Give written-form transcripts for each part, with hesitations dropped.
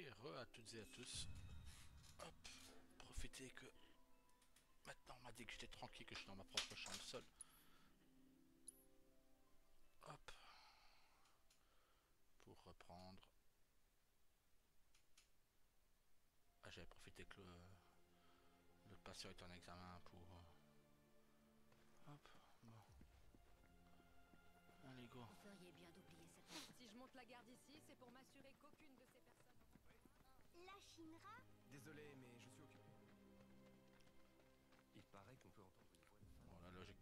À toutes et à tous. Hop, profitez que maintenant on m'a dit que j'étais tranquille, que je suis dans ma propre chambre seul. Hop, pour reprendre. Ah, j'avais profité que le patient est en examen pour. Hop, bon. Allez, go. Vous feriez bien d'oublier cette... Si je monte la garde ici, c'est pour m'assurer qu'aucune de ces personnes... La Shinra? Désolé, mais je suis occupé. Il paraît qu'on peut entendre une voix de femme. Bon, la logique.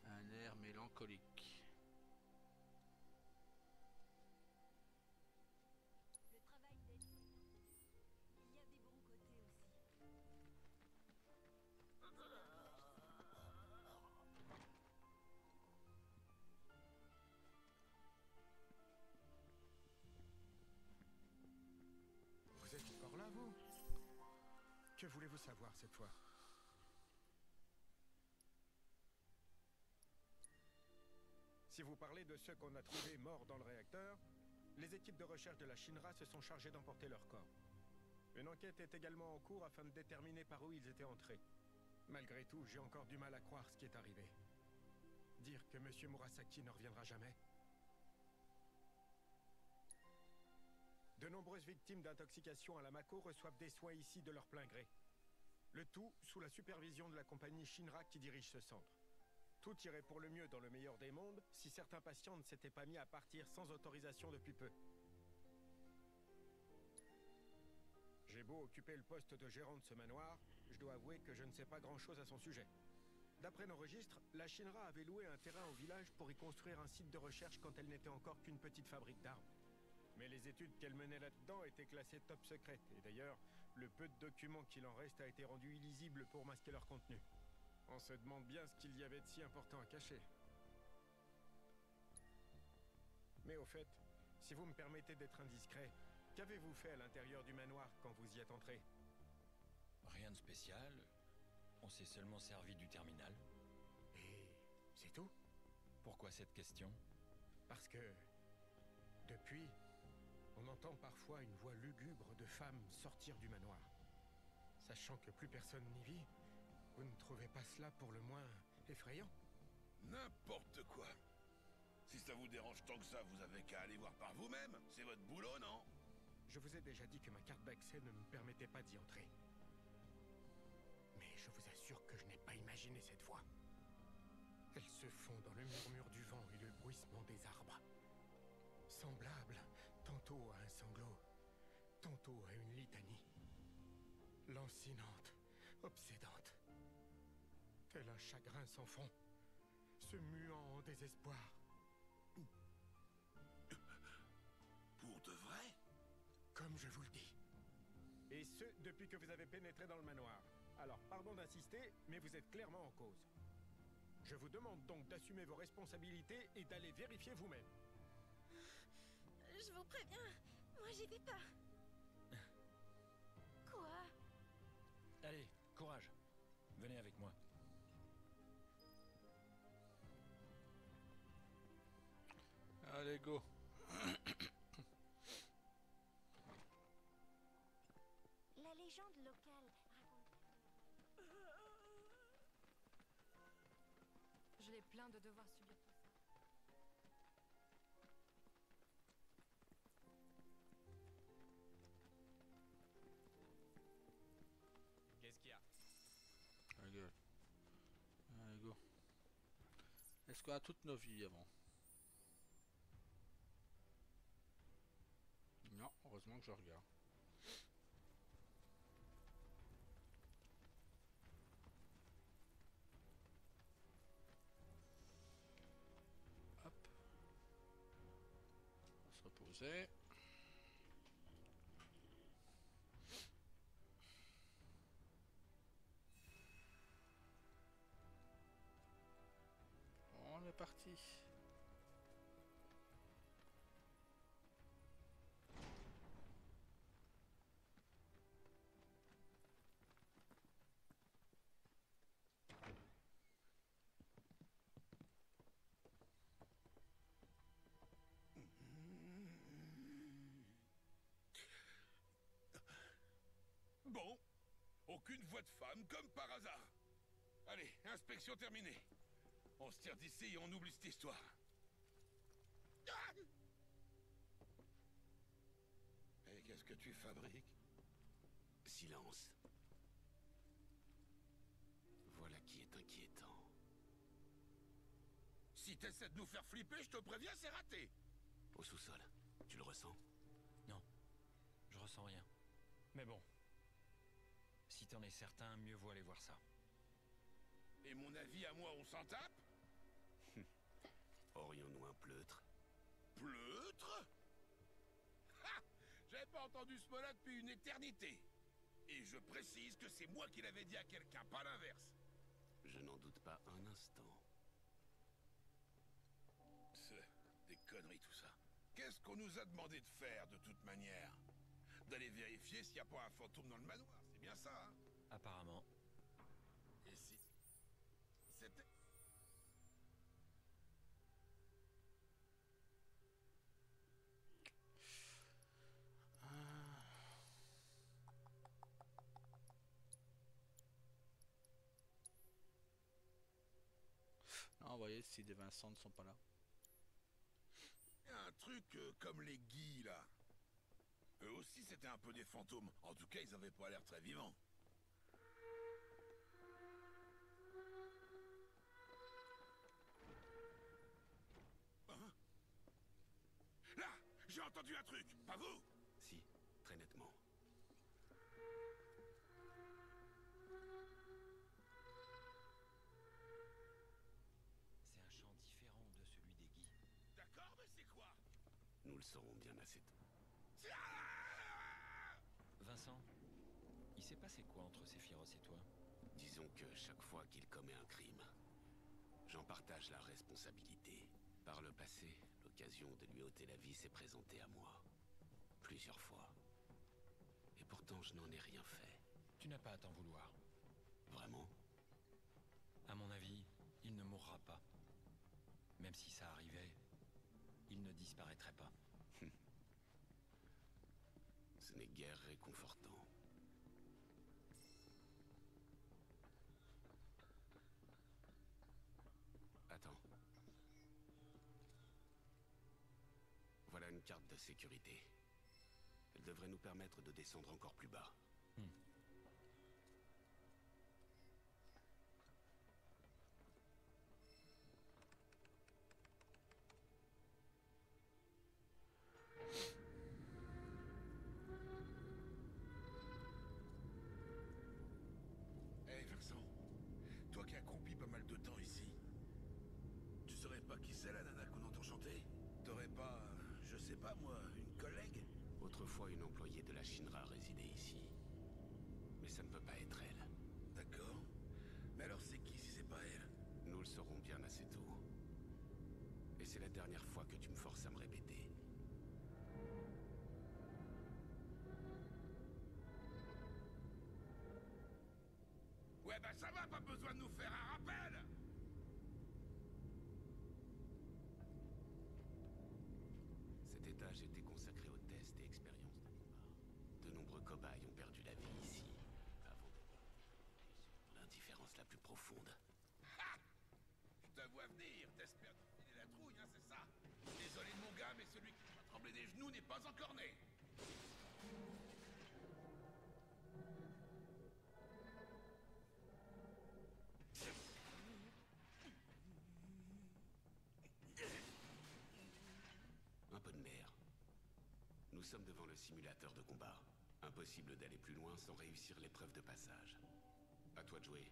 Un air mélancolique. Le travail d'aide. Il y a des bons côtés aussi. Vous êtes encore là, vous? Que voulez-vous savoir cette fois? Si vous parlez de ceux qu'on a trouvés morts dans le réacteur, les équipes de recherche de la Shinra se sont chargées d'emporter leurs corps. Une enquête est également en cours afin de déterminer par où ils étaient entrés. Malgré tout, j'ai encore du mal à croire ce qui est arrivé. Dire que M. Murasaki ne reviendra jamais. De nombreuses victimes d'intoxication à la Mako reçoivent des soins ici de leur plein gré. Le tout sous la supervision de la compagnie Shinra qui dirige ce centre. Tout irait pour le mieux dans le meilleur des mondes si certains patients ne s'étaient pas mis à partir sans autorisation depuis peu. J'ai beau occuper le poste de gérant de ce manoir, je dois avouer que je ne sais pas grand-chose à son sujet. D'après nos registres, la Shinra avait loué un terrain au village pour y construire un site de recherche quand elle n'était encore qu'une petite fabrique d'armes. Mais les études qu'elle menait là-dedans étaient classées top secrète, et d'ailleurs, le peu de documents qu'il en reste a été rendu illisible pour masquer leur contenu. On se demande bien ce qu'il y avait de si important à cacher. Mais au fait, si vous me permettez d'être indiscret, qu'avez-vous fait à l'intérieur du manoir quand vous y êtes entré? Rien de spécial. On s'est seulement servi du terminal. Et c'est tout? Pourquoi cette question? Parce que... depuis, on entend parfois une voix lugubre de femmes sortir du manoir. Sachant que plus personne n'y vit, vous ne trouvez pas cela pour le moins effrayant? N'importe quoi. Si ça vous dérange tant que ça, vous avez qu'à aller voir par vous-même. C'est votre boulot, non? Je vous ai déjà dit que ma carte d'accès ne me permettait pas d'y entrer. Mais je vous assure que je n'ai pas imaginé cette voix. Elle se fond dans le murmure du vent et le bruissement des arbres. Semblable tantôt à un sanglot, tantôt à une litanie. Lancinante, obsédante. Tel un chagrin sans fond, se muant en désespoir. Pour de vrai? Comme je vous le dis. Et ce, depuis que vous avez pénétré dans le manoir. Alors, pardon d'insister, mais vous êtes clairement en cause. Je vous demande donc d'assumer vos responsabilités et d'aller vérifier vous-même. Je vous préviens, moi j'y vais pas. Quoi? Allez, courage. Venez avec moi. Allez, go. La légende locale raconte... Je l'ai plaint de devoir subir tout ça. Qu'est-ce qu'il y a? Allez, go. Allez, go. Est-ce qu'on a toutes nos vies avant? Non, heureusement que je regarde. Hop. On va se reposer. On est parti. Une voix de femme, comme par hasard. Allez, inspection terminée. On se tire d'ici et on oublie cette histoire. Ah et qu'est-ce que tu fabriques? Silence. Voilà qui est inquiétant. Si t'essaies de nous faire flipper, je te préviens, c'est raté. Au sous-sol, tu le ressens? Non, je ressens rien. Mais bon, si t'en es certain, mieux vaut aller voir ça. Et mon avis à moi, on s'en tape? Aurions-nous un pleutre? Pleutre? Ha! J'avais pas entendu ce mot-là depuis une éternité. Et je précise que c'est moi qui l'avais dit à quelqu'un, pas l'inverse. Je n'en doute pas un instant. Des conneries tout ça. Qu'est-ce qu'on nous a demandé de faire de toute manière? D'aller vérifier s'il n'y a pas un fantôme dans le manoir, c'est bien ça, hein? Apparemment. Et si... C'était... Ah, vous voyez, si des Vincent ne sont pas là. Un truc comme les Guy, là. Eux aussi, c'était un peu des fantômes. En tout cas, ils avaient pas l'air très vivants. Hein? Là, j'ai entendu un truc, pas vous? Si, très nettement. C'est un chant différent de celui des Guy. D'accord, mais c'est quoi? Nous le saurons bien assez tôt. Vincent, il s'est passé quoi entre Sephiroth et toi? Disons que chaque fois qu'il commet un crime, j'en partage la responsabilité. Par le passé, l'occasion de lui ôter la vie s'est présentée à moi. Plusieurs fois. Et pourtant, je n'en ai rien fait. Tu n'as pas à t'en vouloir. Vraiment? À mon avis, il ne mourra pas. Même si ça arrivait, il ne disparaîtrait pas. Ce n'est guère réconfortant. Attends. Voilà une carte de sécurité. Elle devrait nous permettre de descendre encore plus bas. Hey Vincent, toi qui as accompi pas mal de temps ici, tu saurais pas qui c'est la nana qu'on entend chanter? T'aurais pas, je sais pas moi, une collègue? Autrefois, une employée de la Shinra résidait ici. Mais ça ne peut pas être elle. D'accord. Mais alors c'est qui si c'est pas elle? Nous le saurons bien assez tôt. Et c'est la dernière fois que tu me forces à me répéter. Ouais bah ça va, pas besoin de nous faire un rappel. Cet étage était consacré aux tests et expériences de combat. De nombreux cobayes ont perdu la vie ici, avant de l'indifférence la plus profonde. Ha! Je te vois venir, t'espères te filer la trouille, hein, c'est ça? Désolé de mon gars, mais celui qui va trembler des genoux n'est pas encore né. Un peu de mer. Nous sommes devant le simulateur de combat. Impossible d'aller plus loin sans réussir l'épreuve de passage. À toi de jouer.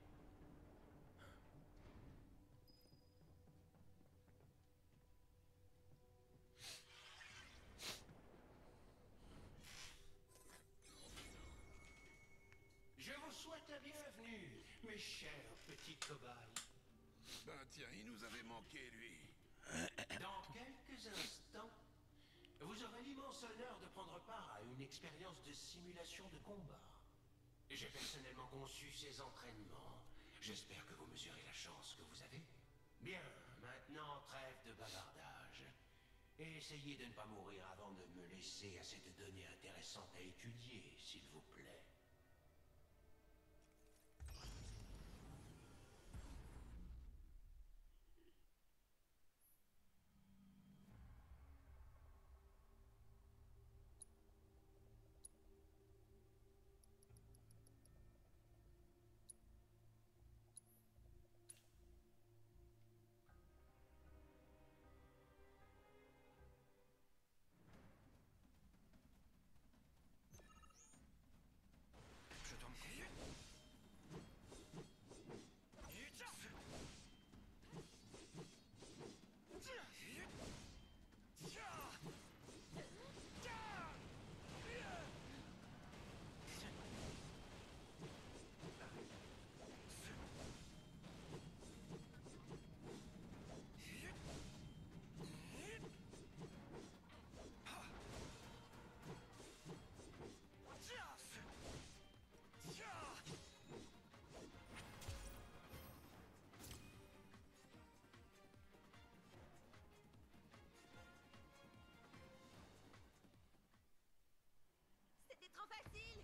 Je vous souhaite la bienvenue, mes chers petits cobayes. Ben tiens, il nous avait manqué, lui. Dans quelques instants, vous aurez l'immense honneur de prendre part à une expérience de simulation de combat. J'ai personnellement conçu ces entraînements. J'espère que vous mesurez la chance que vous avez. Bien, maintenant, trêve de bavardage. Et essayez de ne pas mourir avant de me laisser assez de données intéressantes à étudier, s'il vous plaît. trop facile.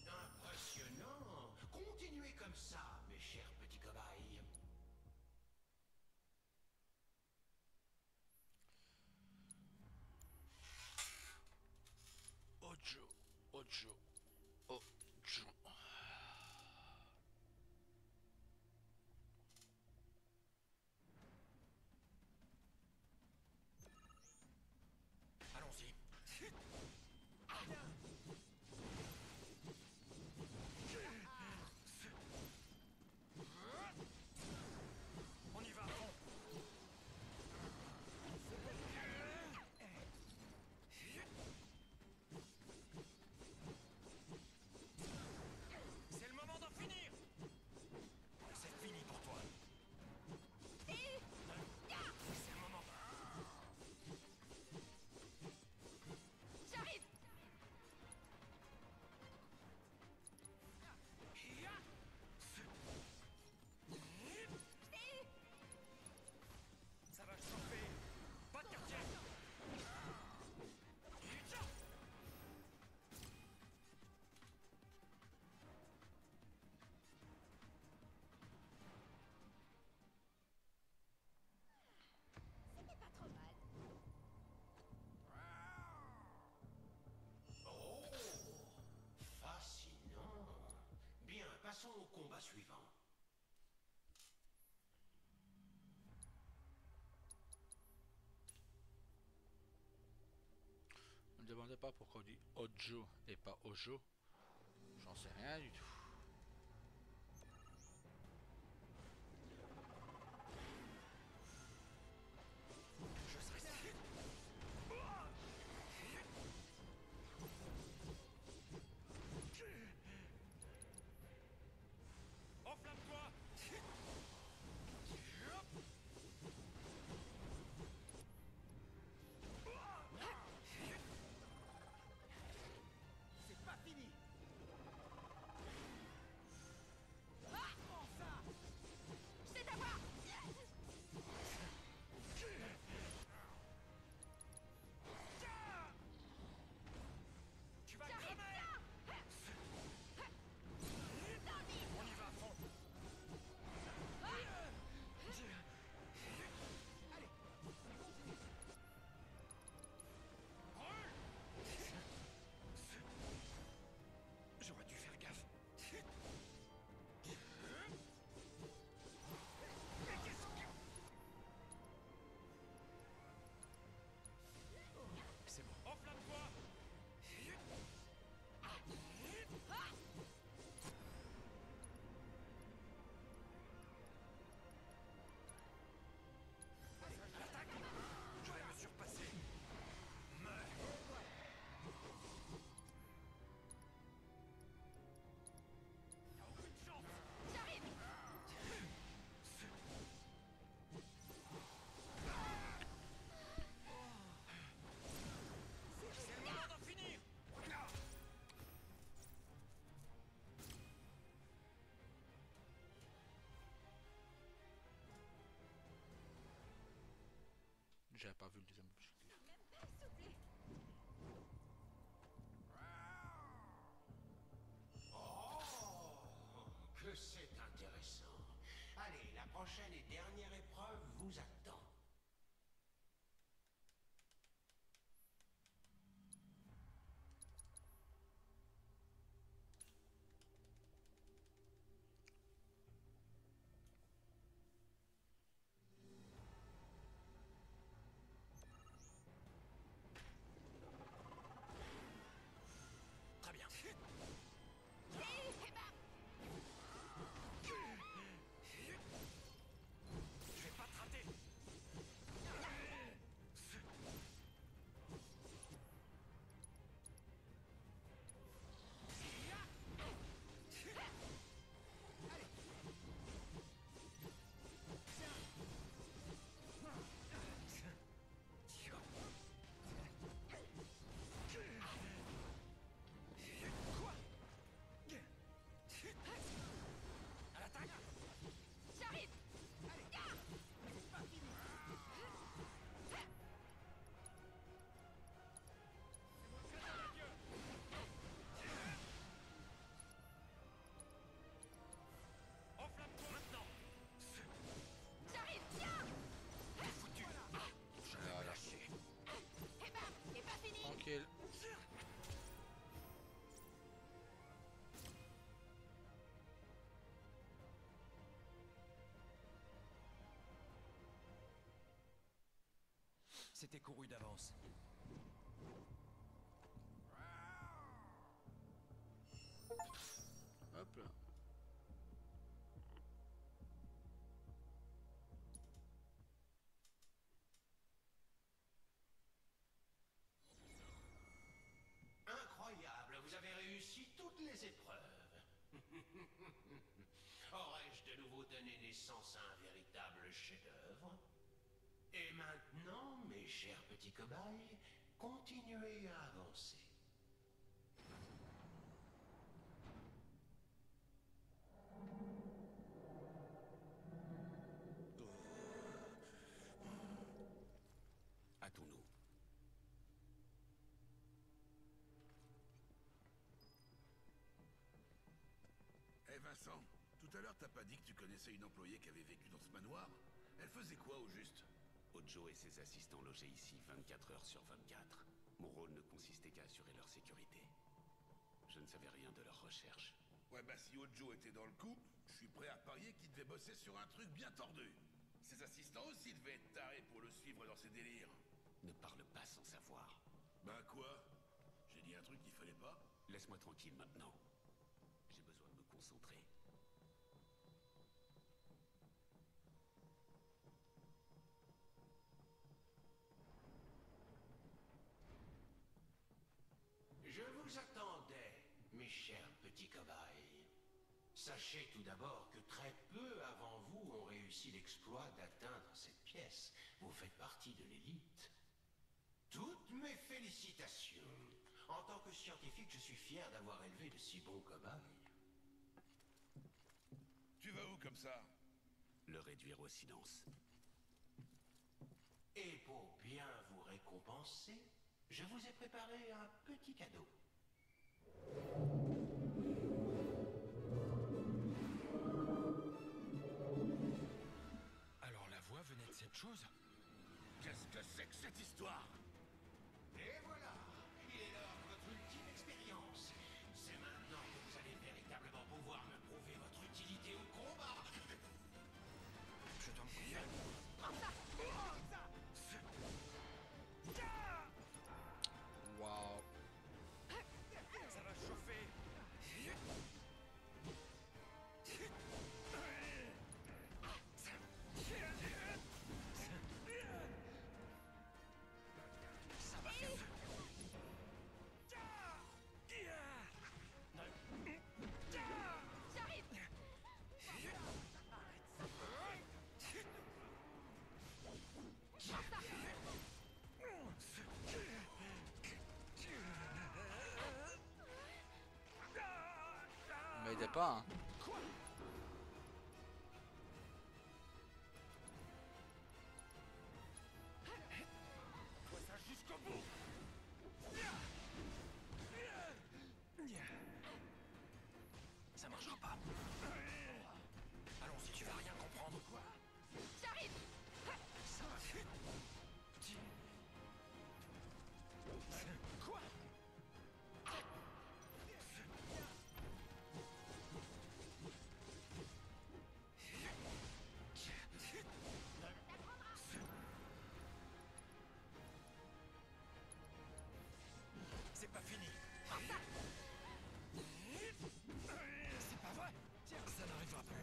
Impressionnant. Continuez comme ça, mes chers petits cobayes. Ojo, Ojo, Ojo. Allons-y. On y va à fond. C'est le moment d'en finir. C'est fini pour toi. C'est le moment. J'arrive. Ça va chauffer. Pas de quartier. C'était pas trop mal. Oh, fascinant. Bien, passons au combat suivant. Ne me demandez pas pourquoi on dit Ojo et pas Ojo. J'en sais rien du tout. Je serai ici. Enflamme-toi. C'est pas fini. C'est à voir. Tu vas J'arrive. cramer. On y va à fond. J'aurais dû faire gaffe. C'est bon. Enflamme-toi. Je vais me surpasser. Aucune chance. J'arrive. C'est le moment d'en finir. J'avais pas vu le deuxième objectif. Même pas essoufflé. Oh, que c'est intéressant. Allez, la prochaine et dernière épreuve vous attend. Très bien. Je vais C'était couru d'avance. Hop là. Incroyable, vous avez réussi toutes les épreuves. Aurais-je de nouveau donné naissance à un véritable chef-d'œuvre? Et maintenant, mes chers petits cobayes, continuez à avancer. Hâtons-nous. Eh Vincent, tout à l'heure t'as pas dit que tu connaissais une employée qui avait vécu dans ce manoir? Elle faisait quoi au juste? Ojo et ses assistants logeaient ici 24 heures sur 24. Mon rôle ne consistait qu'à assurer leur sécurité. Je ne savais rien de leur recherche. Ouais bah si Ojo était dans le coup, je suis prêt à parier qu'il devait bosser sur un truc bien tordu. Ses assistants aussi devaient être tarés pour le suivre dans ses délires. Ne parle pas sans savoir. Bah quoi? J'ai dit un truc qu'il fallait pas? Laisse-moi tranquille maintenant. J'ai besoin de me concentrer. Je vous attendais, mes chers petits cobayes. Sachez tout d'abord que très peu avant vous ont réussi l'exploit d'atteindre cette pièce. Vous faites partie de l'élite. Toutes mes félicitations. En tant que scientifique, je suis fier d'avoir élevé de si bons cobayes. Tu vas où comme ça? Le réduire au silence. Et pour bien vous récompenser, je vous ai préparé un petit cadeau. Alors la voix venait de cette chose? Qu'est-ce que c'est que cette histoire? Et voilà, il est l'heure de votre ultime expérience. C'est maintenant que vous allez véritablement pouvoir me prouver votre utilité au combat. Je t'en prie. Waouh. Ça va chauffer. Ça va faire feu. J'arrive. M'aidez pas, hein. Toi ça jusqu'au bout. Ça marchera pas. Allons, si tu vas rien comprendre. Quoi? J'arrive. Ça va. Quoi? C'est pas fini. C'est pas vrai. Tiens, ça n'arrivera plus.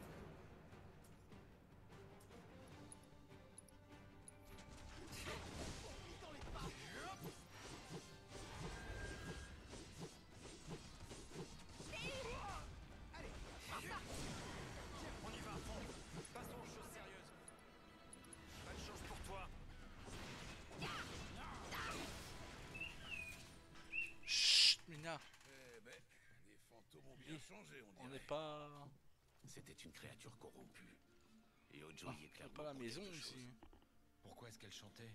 On y va à fond. Passons aux choses sérieuses. Pas de chance pour toi. Chut, Mina. Eh ben, les fantômes ont bien changé, on On dirait. n'est pas... C'était une créature corrompue. Et Ojo y est on clairement n'est pas à la pour maison quelque ici. chose. Pourquoi est-ce qu'elle chantait?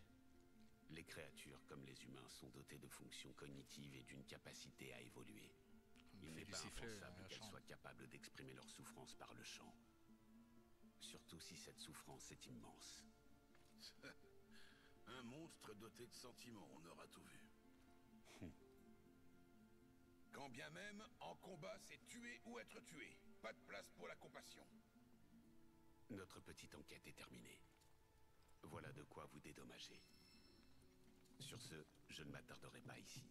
Les créatures, comme les humains, sont dotées de fonctions cognitives et d'une capacité à évoluer. Il Il fait n'est du pas sifflet à impensable la qu'elles chambre. soient capables d'exprimer leur souffrance par le chant. Surtout si cette souffrance est immense. Un monstre doté de sentiments, on aura tout vu. Quand bien même, en combat, c'est tuer ou être tué. Pas de place pour la compassion. Notre petite enquête est terminée. Voilà de quoi vous dédommager. Sur ce, je ne m'attarderai pas ici.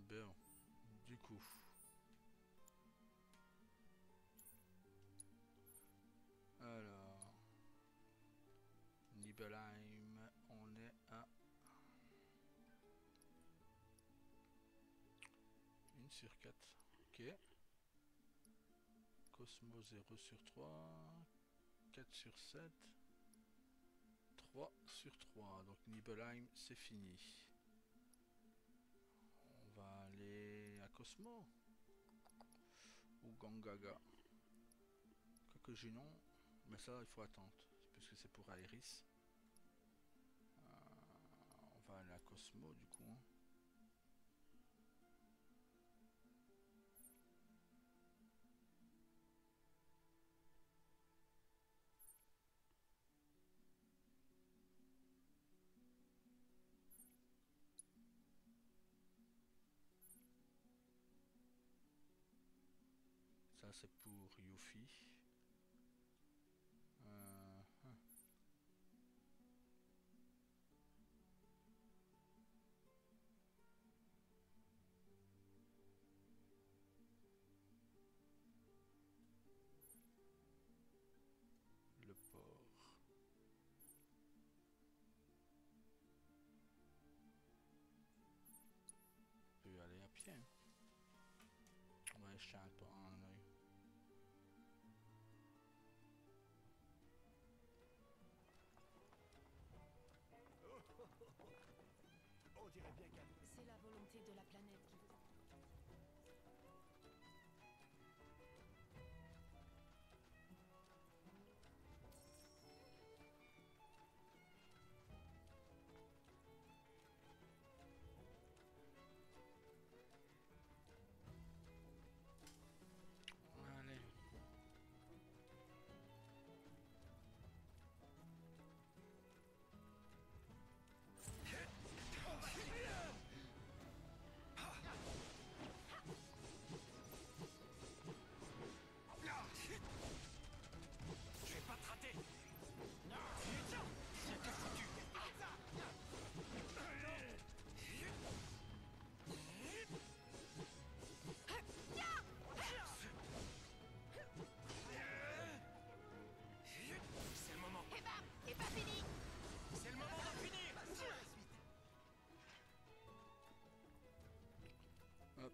Bon, du coup. Alors. Nibelheim, on est à 1 sur 4. Ok. Cosmo 0 sur 3. 4 sur 7. 3 sur 3. Donc Nibelheim, c'est fini. On va aller à Cosmo ou Gangaga. Quoique j'ai non, mais ça il faut attendre puisque c'est pour Aeris. On va aller à Cosmo du coup. Ça c'est pour Yuffie. Le port. On peut aller à pied. Hein. On va jeter un œil. On dirait bien qu'à... C'est la volonté de la planète qui vous... Allez. Je vais pas te rater. C'était foutu. C'est le moment. Et bam, et pas fini. C'est le moment d'en finir. Hop.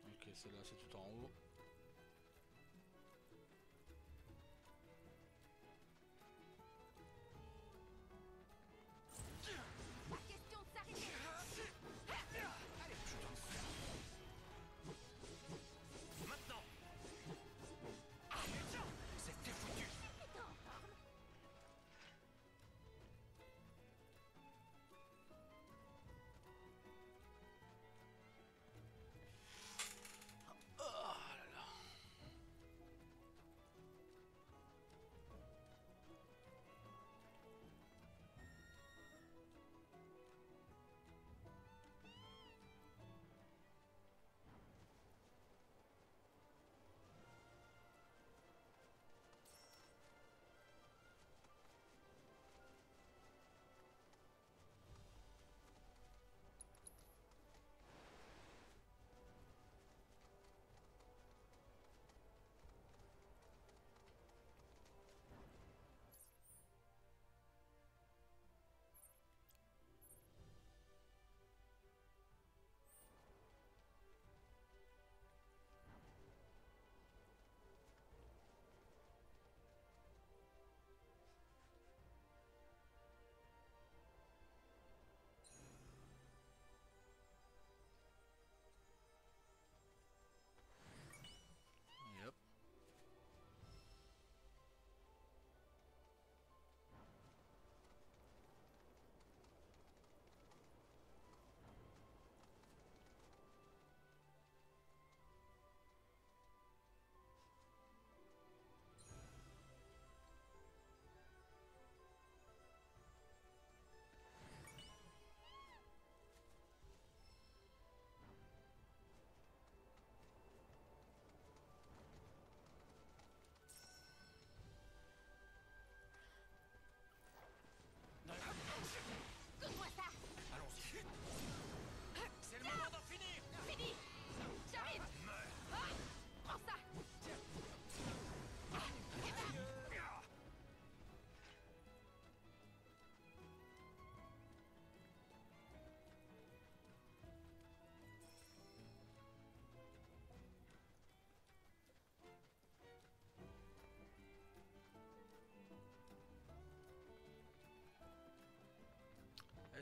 Ok, celle-là c'est tout en haut. Pas question de s'arrêter. Maintenant. C'était foutu. T'es en forme. Ah là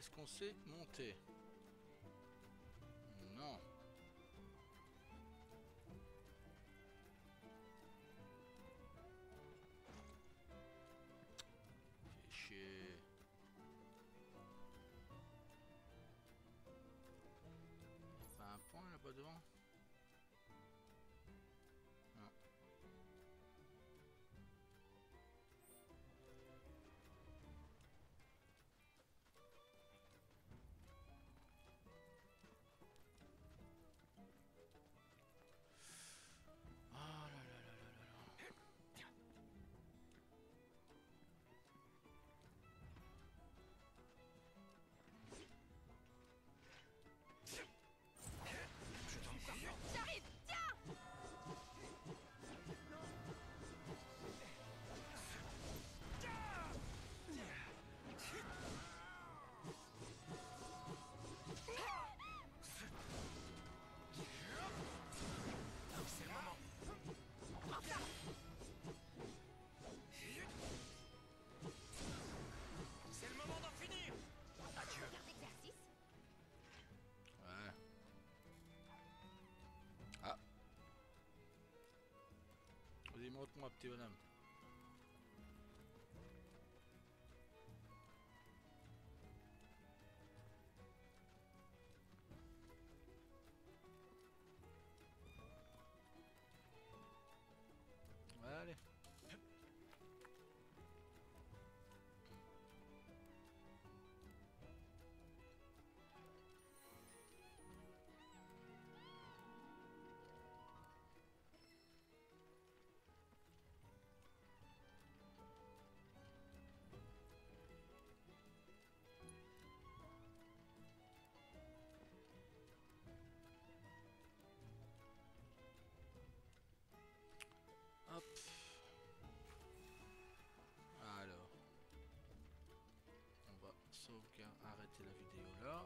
Est-ce qu'on sait monter? Non. Fais chier. Pas un point là-bas devant? Non. Ah là là là là là là. J'arrive. Tiens. C'est le moment. C'est le moment d'en finir. Adieu. Garde d'exercice. Ouais. Ah. Vas-y, montre-moi, petit bonhomme. Allez. Hop. Alors. On va sauvegarder, arrêter la vidéo là.